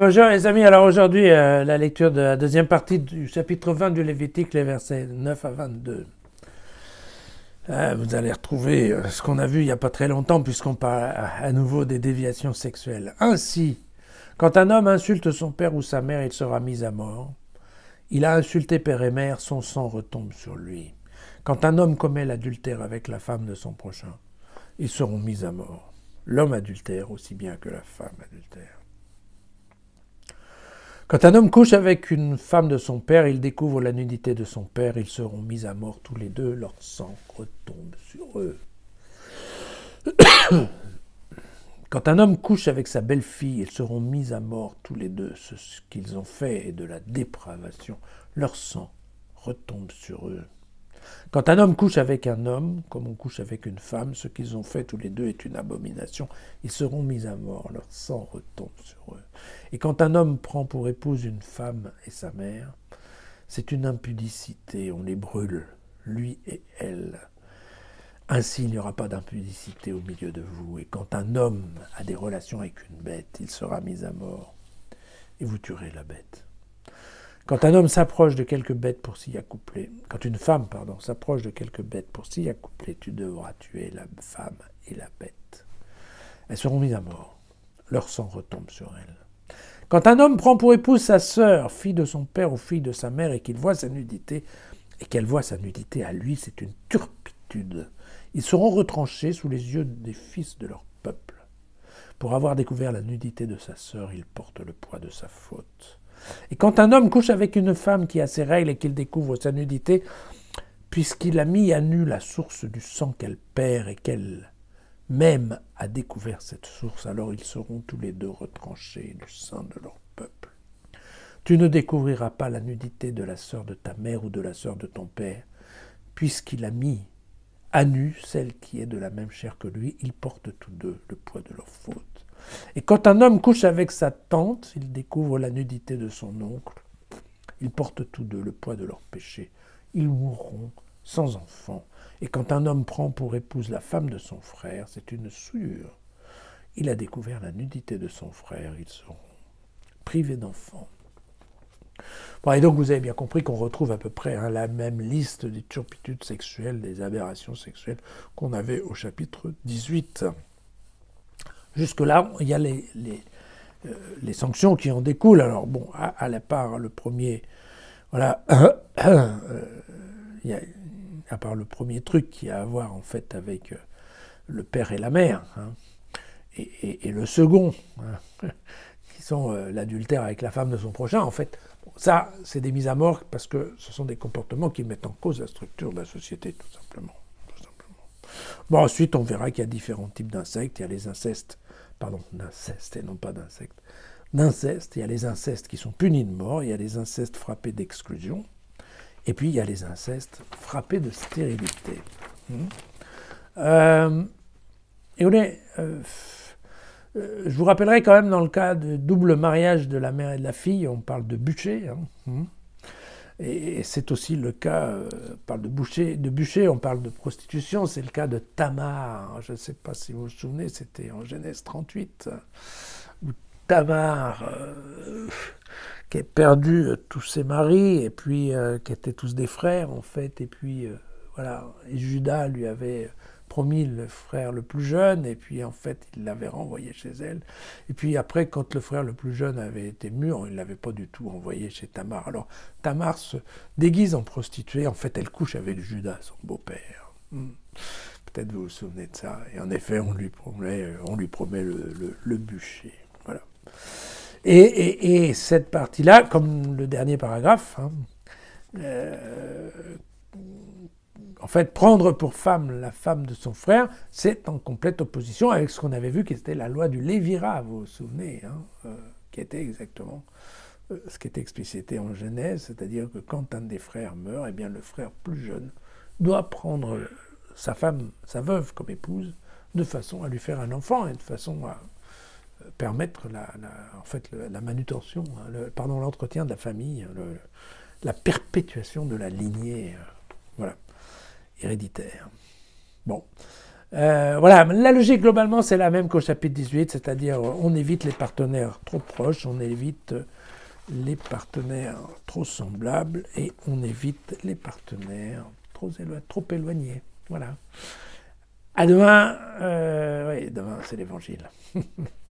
Bonjour les amis, alors aujourd'hui la lecture de la deuxième partie du chapitre 20 du Lévitique, les versets 9 à 22. Vous allez retrouver ce qu'on a vu il n'y a pas très longtemps puisqu'on parle à nouveau des déviations sexuelles. Ainsi, quand un homme insulte son père ou sa mère, il sera mis à mort. Il a insulté père et mère, son sang retombe sur lui. Quand un homme commet l'adultère avec la femme de son prochain, ils seront mis à mort. L'homme adultère aussi bien que la femme adultère. Quand un homme couche avec une femme de son père, il découvre la nudité de son père, ils seront mis à mort tous les deux, leur sang retombe sur eux. Quand un homme couche avec sa belle-fille, ils seront mis à mort tous les deux, ce qu'ils ont fait est de la dépravation, leur sang retombe sur eux. Quand un homme couche avec un homme, comme on couche avec une femme, ce qu'ils ont fait tous les deux est une abomination. Ils seront mis à mort, leur sang retombe sur eux. Et quand un homme prend pour épouse une femme et sa mère, c'est une impudicité, on les brûle, lui et elle. Ainsi, il n'y aura pas d'impudicité au milieu de vous. Et quand un homme a des relations avec une bête, il sera mis à mort, et vous tuerez la bête. Quand un homme s'approche de quelque bête pour s'y accoupler, quand une femme, s'approche de quelque bête pour s'y accoupler, tu devras tuer la femme et la bête. Elles seront mises à mort. Leur sang retombe sur elles. Quand un homme prend pour épouse sa sœur, fille de son père ou fille de sa mère, et qu'il voit sa nudité, et qu'elle voit sa nudité à lui, c'est une turpitude. Ils seront retranchés sous les yeux des fils de leur peuple. Pour avoir découvert la nudité de sa sœur, il porte le poids de sa faute. Et quand un homme couche avec une femme qui a ses règles et qu'il découvre sa nudité, puisqu'il a mis à nu la source du sang qu'elle perd et qu'elle même a découvert cette source, alors ils seront tous les deux retranchés du sein de leur peuple. Tu ne découvriras pas la nudité de la sœur de ta mère ou de la sœur de ton père, puisqu'il a mis à nu celle qui est de la même chair que lui, ils portent tous deux le poids de leur faute. Et quand un homme couche avec sa tante, il découvre la nudité de son oncle. Ils portent tous deux le poids de leur péché. Ils mourront sans enfant. Et quand un homme prend pour épouse la femme de son frère, c'est une souillure. Il a découvert la nudité de son frère. Ils seront privés d'enfants. Bon, et donc vous avez bien compris qu'on retrouve à peu près la même liste des turpitudes sexuelles, des aberrations sexuelles qu'on avait au chapitre 18. Jusque-là, il y a les sanctions qui en découlent. Alors bon, à la part le premier, voilà, il y a, à part le premier truc qui a à voir en fait avec le père et la mère, hein, et le second, hein, qui sont l'adultère avec la femme de son prochain, en fait, bon, ça, c'est des mises à mort parce que ce sont des comportements qui mettent en cause la structure de la société, tout simplement. Bon, ensuite, on verra qu'il y a différents types d'insectes. Il y a les incestes, d'inceste et non pas d'insectes. D'inceste, il y a les incestes qui sont punis de mort, il y a les incestes frappés d'exclusion, et puis il y a les incestes frappés de stérilité. Et je vous rappellerai quand même dans le cas de double mariage de la mère et de la fille, on parle de bûcher. Et c'est aussi le cas, on parle de bûcher, on parle de prostitution, c'est le cas de Tamar. Je ne sais pas si vous vous souvenez, c'était en Genèse 38, où Tamar, qui a perdu tous ses maris, et puis qui étaient tous des frères en fait, et puis voilà, et Judas lui avait promis le frère le plus jeune, et puis en fait il l'avait renvoyé chez elle. Et puis après, quand le frère le plus jeune avait été mûr, il ne l'avait pas du tout envoyé chez Tamar. Alors Tamar se déguise en prostituée, en fait elle couche avec Judas, son beau-père. Peut-être vous vous souvenez de ça. Et en effet, on lui promet le bûcher. Voilà. Et cette partie-là, comme le dernier paragraphe, en fait, prendre pour femme la femme de son frère, c'est en complète opposition avec ce qu'on avait vu qui était la loi du Lévira, vous vous souvenez, qui était exactement ce qui était explicité en Genèse, c'est-à-dire que quand un des frères meurt, eh bien le frère plus jeune doit prendre sa femme, sa veuve comme épouse, de façon à lui faire un enfant et de façon à permettre la manutention, l'entretien de la famille, la perpétuation de la lignée, voilà, héréditaire. Bon. Voilà, la logique globalement c'est la même qu'au chapitre 18, c'est-à-dire on évite les partenaires trop proches, on évite les partenaires trop semblables et on évite les partenaires trop éloignés. Voilà. À demain, oui, demain c'est l'évangile.